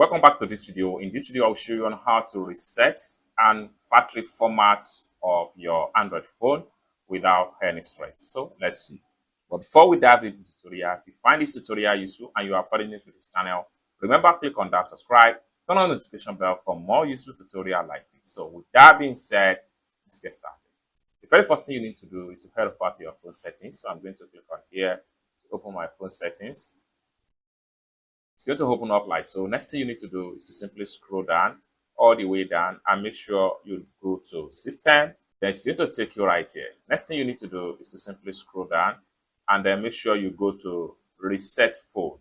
Welcome back to this video. In this video, I'll show you on how to reset and factory format of your Android phone without any stress. So let's see. But before we dive into the tutorial, if you find this tutorial useful and you are following into this channel, remember click on that subscribe, turn on the notification bell for more useful tutorial like this. So with that being said, let's get started. The very first thing you need to do is to head over to your phone settings. So I'm going to click on here to open my phone settings. It's going to open up like so. Next thing you need to do is to simply scroll down all the way down and make sure you go to system. Then it's going to take you right here. Next thing you need to do is to simply scroll down and then make sure you go to reset phone.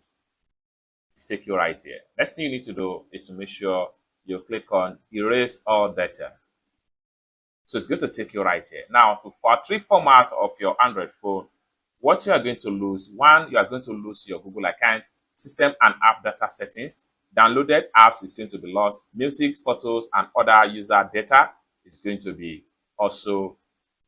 Take you right here. Next thing you need to do is to make sure you click on erase all data. So it's going to take you right here. Now to factory format of your Android phone, what you are going to lose, one, you are going to lose your Google account, system and app data settings. Downloaded apps is going to be lost. Music, photos, and other user data is going to be also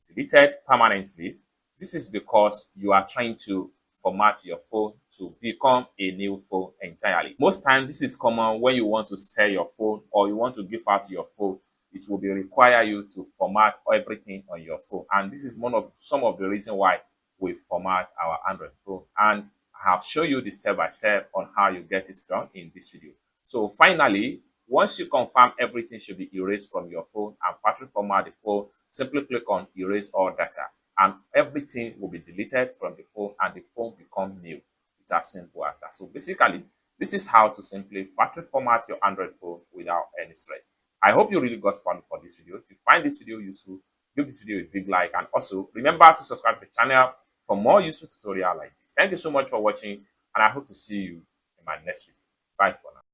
deleted permanently. This is because you are trying to format your phone to become a new phone entirely. Most times, this is common when you want to sell your phone or you want to give out your phone. It will be require you to format everything on your phone. And this is some of the reasons why we format our Android phone. And I have shown you the step-by-step on how you get it done in this video. So finally, once you confirm everything should be erased from your phone and factory format the phone, simply click on erase all data and everything will be deleted from the phone and the phone become new. It's as simple as that. So basically, this is how to simply factory format your Android phone without any stress. I hope you really got fun for this video. If you find this video useful, give this video a big like and also remember to subscribe to the channel for more useful tutorial like this. Thank you so much for watching and I hope to see you in my next video. Bye for now.